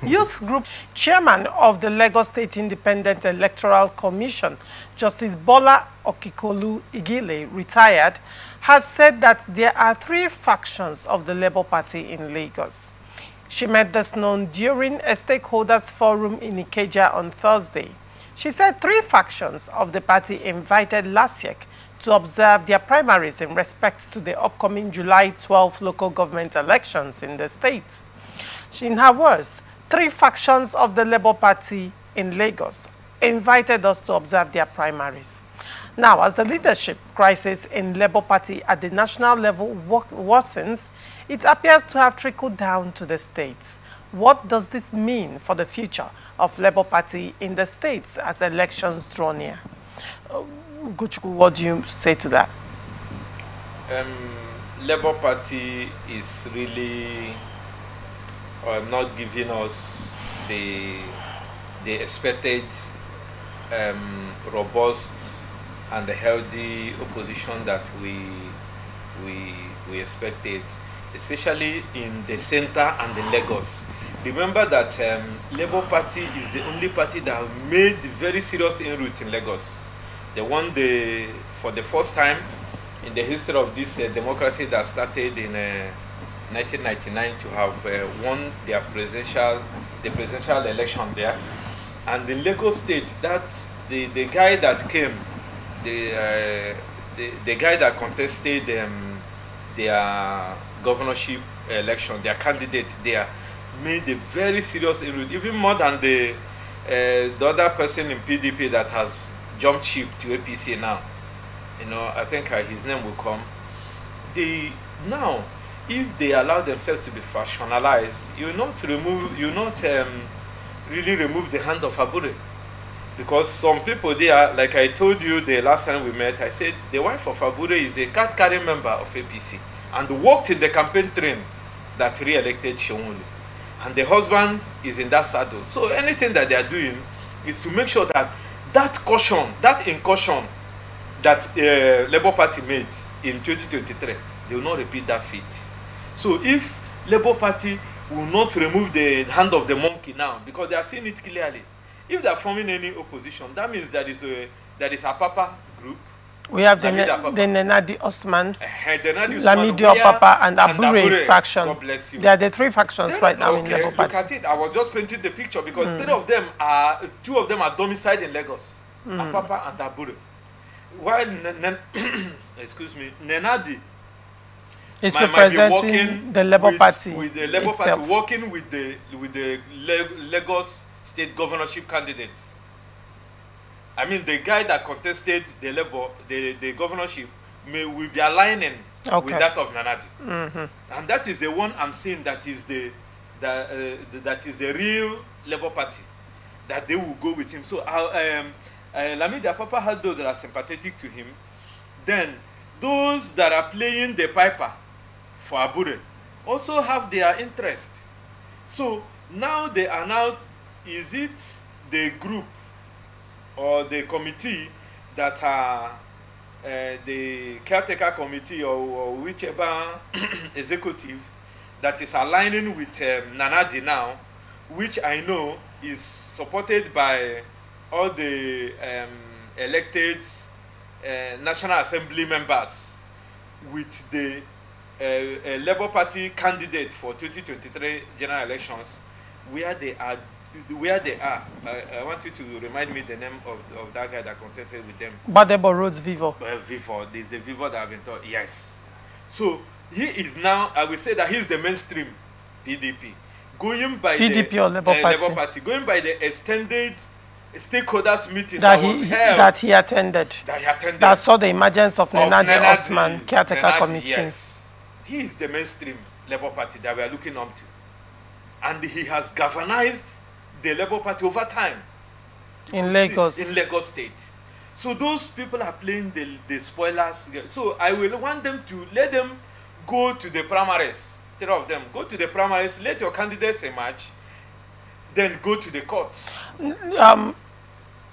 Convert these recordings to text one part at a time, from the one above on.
Youth Group Chairman of the Lagos State Independent Electoral Commission, Justice Bola Okikiolu-Ighile, retired, has said that there are 3 factions of the Labour Party in Lagos. She made this known during a stakeholders forum in Ikeja on Thursday. She said 3 factions of the party invited LASIEC to observe their primaries in respect to the upcoming July 12 local government elections in the state. In her words, 3 factions of the Labour Party in Lagos invited us to observe their primaries. Now, as the leadership crisis in Labour Party at the national level worsens, it appears to have trickled down to the states. What does this mean for the future of Labour Party in the states as elections draw near? Ugochukwu, what do you say to that? Labour Party is really not giving us the expected robust and healthy opposition that we expected, especially in the center and the Lagos. Remember that Labour Party is the only party that made very serious inroads in Lagos. They won for the first time in the history of this democracy that started in 1999 to have won their presidential election there. And in Lagos State, that the guy that came, the guy that contested their governorship election, their candidate there, made a very serious inroad, even more than the other person in PDP that has jumped ship to APC now. You know, I think his name will come. Now, if they allow themselves to be factionalized, you not really remove the hand of Abure. Because some people there, like I told you the last time we met, I said the wife of Abure is a card-carrying member of APC and worked in the campaign train that re-elected Shomolu. And the husband is in that saddle. So anything that they are doing is to make sure that that incursion that Labour Party made in 2023, they will not repeat that feat. So if Labour Party will not remove the hand of the monkey now, because they are seeing it clearly, if they are forming any opposition, that means there is a Papa group. We have the Nenadi Osman, Lamidio Papa, and Abure faction. God bless you. There are the 3 factions right now in Labour Party. Look at it. I was just painting the picture because 2 of them are domiciled in Lagos, Apapa and Abure. While Nenadi it's representing the Labour Party with the Labour Party working with the Lagos State governorship candidates. I mean, the guy that contested the governorship will be aligning with that of Nenadi, and that is the one I'm seeing that is the real Labour Party, that they will go with him. So Lamidi Papa had those that are sympathetic to him. Then those that are playing the piper for Abure also have their interest. So now is it the group or the committee that are the caretaker committee or whichever executive that is aligning with Nenadi now, which I know is supported by all the elected National Assembly members with the Labour Party candidate for 2023 general elections, where they are. I want you to remind me the name of that guy that contested with them. Badebo Rhodes Vivo. Vivo. There's a Vivo that I've been taught. Yes. So he is now, I will say that he's the mainstream PDP. Going by PDP or Labour Party. Going by the extended stakeholders meeting that he attended. That saw the emergence of Nenadi Osman caretaker committee. Yes. He is the mainstream Labour Party that we are looking up to. And he has galvanized the Labour Party over time. In Lagos. In Lagos State. So those people are playing the spoilers. So I will want them to let them go to the primaries. 3 of them. Go to the primaries, let your candidates emerge, then go to the court.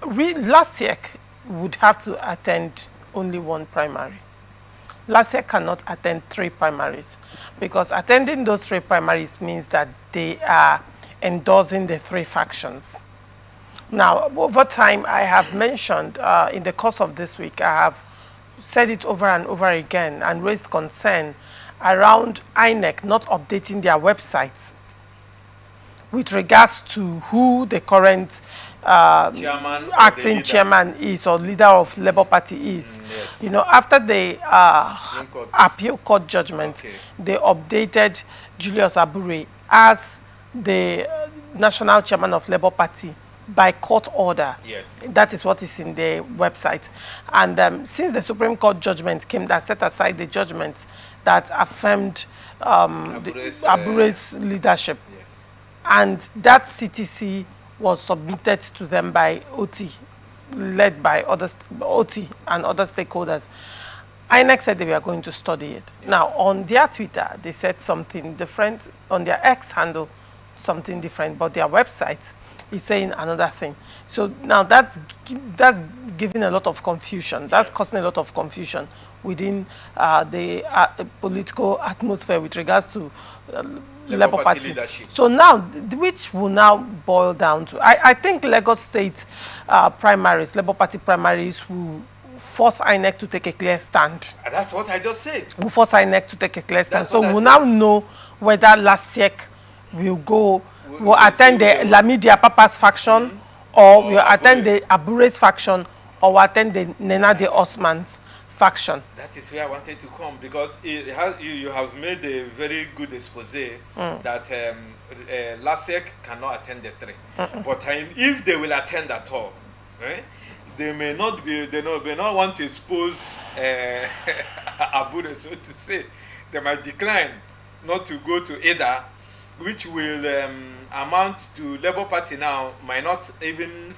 LASIEC would have to attend only 1 primary. LASIEC cannot attend 3 primaries because attending those 3 primaries means that they are endorsing the three factions. Now, over time, I have mentioned in the course of this week, I have said it over and over again and raised concern around INEC not updating their websites with regards to who the current acting chairman is or leader of Labour Party is. Yes. You know, after the appeal court judgment, they updated Julius Abure as the national chairman of Labour Party by court order. Yes. That is what is in the website. And since the Supreme Court judgment came that set aside the judgment that affirmed Abure's leadership, Yes. and that CTC was submitted to them by OT, led by OT and other stakeholders, INEC said they were going to study it. Yes. Now, on their Twitter, they said something different. On their X handle, something different, but their website is saying another thing. So now that's giving a lot of confusion. That's causing a lot of confusion within the political atmosphere with regards to Labour Party leadership. So now, which will now boil down to, I think Lagos State primaries, Labour Party primaries will force INEC to take a clear stand. And that's what I just said. Will force INEC to take a clear stand. That's So what I we'll said. now know whether LASIEC will go, will attend the Lamidia Papa's faction, or will attend the Abure's faction, or will attend the Nenade Osman's faction. That is where I wanted to come, because it has, you have made a very good expose that LASIEC cannot attend the three. But if they will attend at all, they may not be, they may not want to expose Abure, so to say. They might decline not to go to either, which will amount to Labour Party now might not even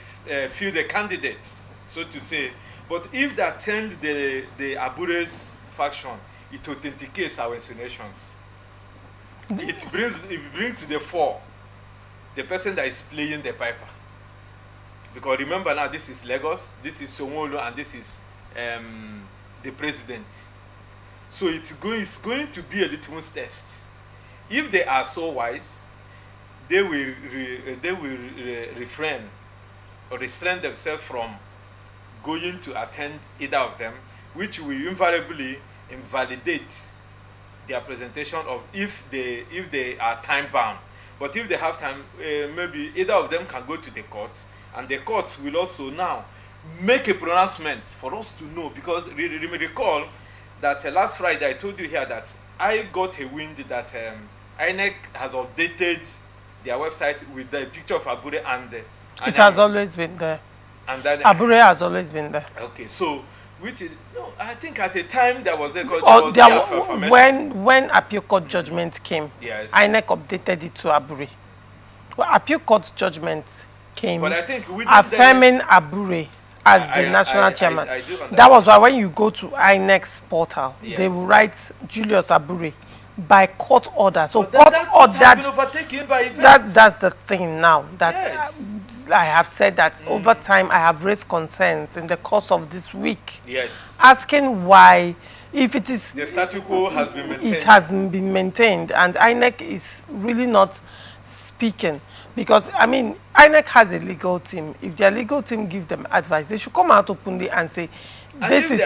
field the candidates, so to say. But if they attend the Abure's faction, it authenticates our insinuations. It brings to the fore the person that is playing the piper. Because remember now, this is Lagos, this is Somolu, and this is the president. So it's going to be a litmus test. If they are so wise, they will refrain or restrain themselves from going to attend either of them, which will invariably invalidate their presentation of if they are time bound. But if they have time, maybe either of them can go to the courts, and the courts will also now make a pronouncement for us to know. Because you may recall that last Friday I told you here that I got a wind that INEC has updated their website with the picture of Abure and it has always been there. And then Abure has always been there. Okay, so which is no, I think at the time there was when appeal court judgment came, yes, INEC updated it to Abure. Well, appeal court judgment came, but I think affirming Abure as the national chairman. That was why when you go to INEC's portal, yes, they will write Julius Abure by court order. So court order. That's the thing now. That yes, I have said that over time I have raised concerns in the course of this week. Yes. Asking why, if it is the status quo has been maintained. It has been maintained, and INEC is really not speaking. Because I mean, INEC has a legal team. If their legal team give them advice, they should come out openly and say, "This is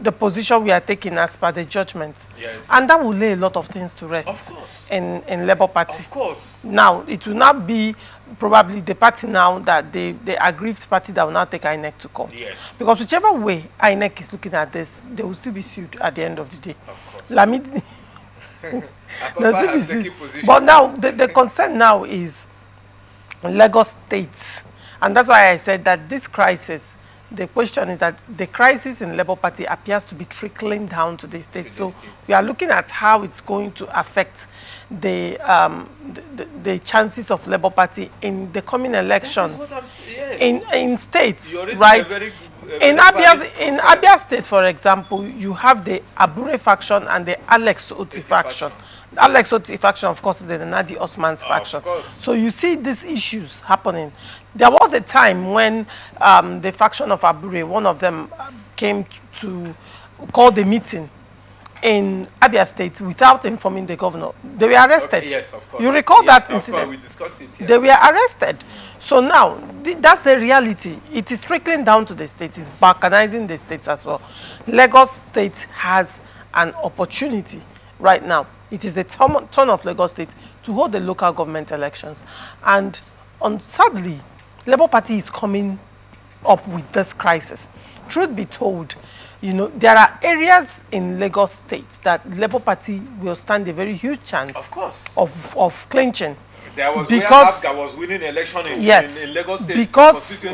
the position we are taking as per the judgment." Yes. And that will lay a lot of things to rest in Labour Party. Of course. Now, it will not be probably the party now that the aggrieved party that will now take INEC to court. Yes. Because whichever way INEC is looking at this, they will still be sued at the end of the day. Of course. But now, the concern now is Lagos State. And that's why I said that this crisis, the question is that the crisis in Labour Party appears to be trickling down to the state. So we are looking at how it's going to affect the chances of Labour Party in the coming elections in states, right? In Abia State, for example, you have the Abure faction and the Alex Oti faction. The Alex Oti faction, of course, is the Nadi Osman's faction. So you see these issues happening. There was a time when the faction of Abure, one of them came to call the meeting in Abia State without informing the governor. They were arrested. Okay, yes, of course. You recall that incident? Of course, we discussed it. Yeah. They were arrested. So now, that's the reality. It is trickling down to the states. It's balkanizing the states as well. Lagos State has an opportunity right now. It is the turn of Lagos State to hold the local government elections. And sadly, Labour Party is coming up with this crisis. Truth be told, you know, there are areas in Lagos State that Labour Party will stand a very huge chance of course of clinching. There was because that was winning election in Lagos State. Because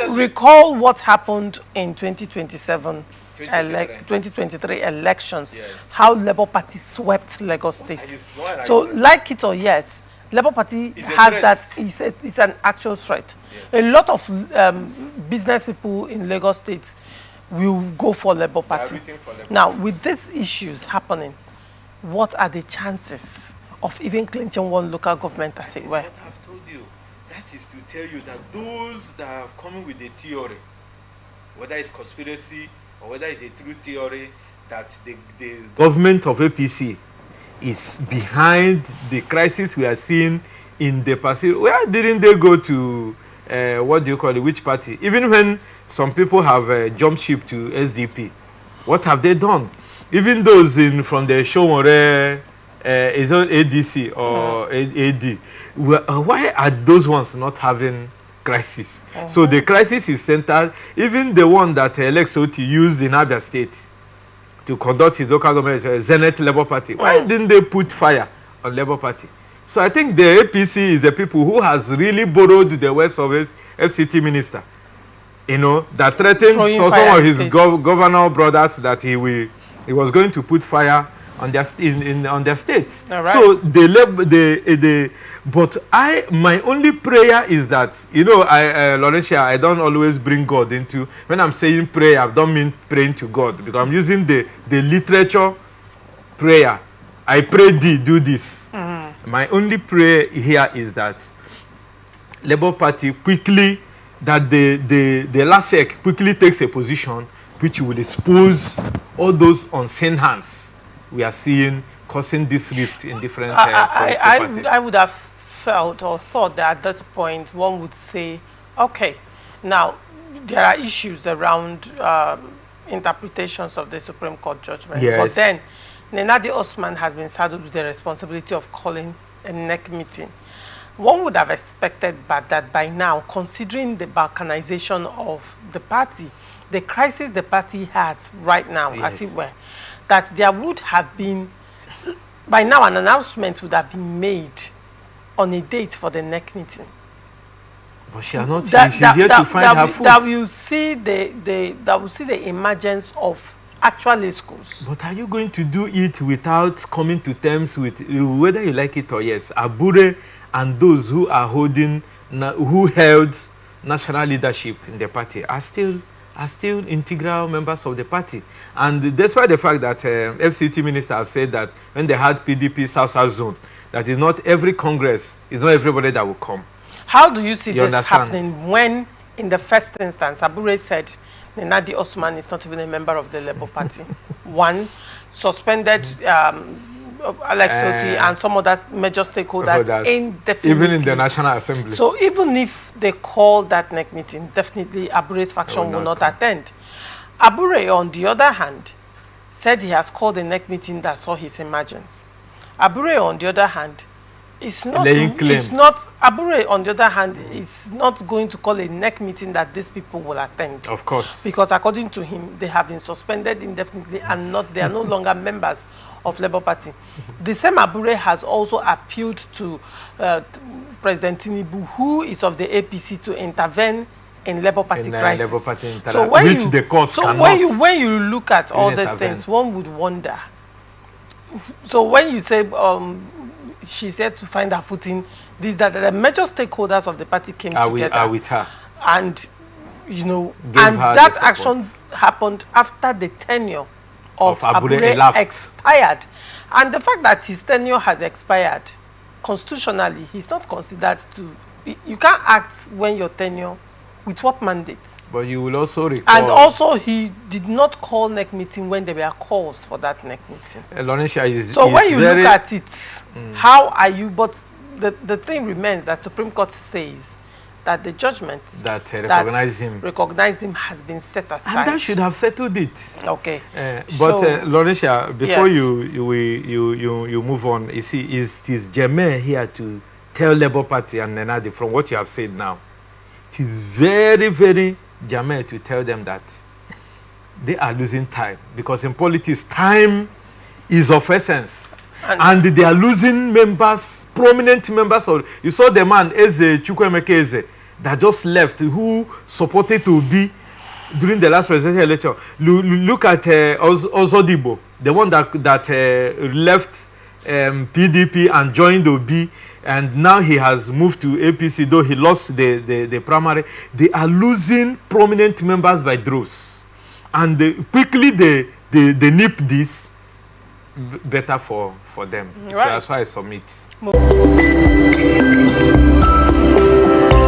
recall what happened in 2023 elections, yes. How Labour Party swept Lagos State. So, like it or yes, Labour Party has that. It's an actual threat. Yes. A lot of business people in Lagos State will go for Labour Party. Now, with these issues happening, what are the chances of even clinching one local government, as it were? What I've told you. That is to tell you that those that have come with a theory, whether it's conspiracy or whether it's a true theory, that the government of APC is behind the crisis we are seeing in the Pacific. Where didn't they go to, what do you call it, which party? Even when some people have jumped ship to SDP, what have they done? Even those from the Shomore, is it ADC or AD? Why are those ones not having crisis? So the crisis is centered. Even the one that Electoral used in Abia State to conduct his local government, Zenith Labour Party. Why didn't they put fire on Labour Party? So I think the APC is the people who has really borrowed the West Service FCT minister, you know, that threatened some of his governor brothers that he was going to put fire on their on their states. Right. So but my only prayer is that, you know, Laurentia, I don't always bring God into, when I'm saying prayer, I don't mean praying to God, because I'm using the literature prayer. I pray thee, do this. My only prayer here is that Labour Party quickly, that the LASIEC quickly takes a position which will expose all those unseen hands we are seeing causing this rift in different political parties. I would have felt or thought that at this point one would say, okay, now there are issues around interpretations of the Supreme Court judgment. Yes. But then Nenadi Osman has been saddled with the responsibility of calling a NEC meeting. One would have expected that by now, considering the balkanization of the party, the crisis the party has right now, yes, as it were, that there would have been, by now, an announcement would have been made on a date for the NEC meeting. But she has not. She's here to find her foot. That will see the emergence of actual schools. But are you going to do it without coming to terms with, whether you like it or yes, Abure and those who are who held national leadership in the party are still integral members of the party. And despite the fact that FCT minister have said that when they had PDP South Zone, that is not every Congress, it's not everybody that will come. How do you see this happening when, in the first instance, Abure said Nenadi Osman is not even a member of the Labour Party? One, suspended Alex Oti and some other major stakeholders indefinitely. Even in the National Assembly. So even if they call that NEC meeting, definitely Abure's faction will not attend. Abure, on the other hand, said he has called a NEC meeting that saw his emergence. Abure, on the other hand, Abure, on the other hand, is not going to call a NEC meeting that these people will attend. Of course. Because according to him, they have been suspended indefinitely and they are no longer members of Labour Party. The same Abure has also appealed to President Tinubu, who is of the APC, to intervene in Labour Party crisis. Labour Party when you look at all these things, one would wonder. So when you say she said to find her footing, the major stakeholders of the party came together are with her, and you know, and that action happened after the tenure of Abure expired. And the fact that his tenure has expired, constitutionally, he's not considered to. You can't act when your tenure, With what mandate? But you will also recall... And also, he did not call NEC meeting when there were calls for that NEC meeting. Lonisha is... So when you look at it, how are you... But the thing remains that Supreme Court says that the judgment that recognized him has been set aside. And that should have settled it. Okay. But Lonisha, before you move on, you see, it is Jermaine here to tell Labour Party and Nenadi from what you have said now. It is very, very Jermaine to tell them that they are losing time, because in politics, time is of essence. And they are losing members, prominent members. You saw the man, Eze Chukwemeke Eze, that just left, who supported to be during the last presidential election. Look at Ozodibo, the one that left PDP and joined Obi, and now he has moved to APC, though he lost the primary. They are losing prominent members by droves. And quickly they nip this better for them. Right. So that's why I submit.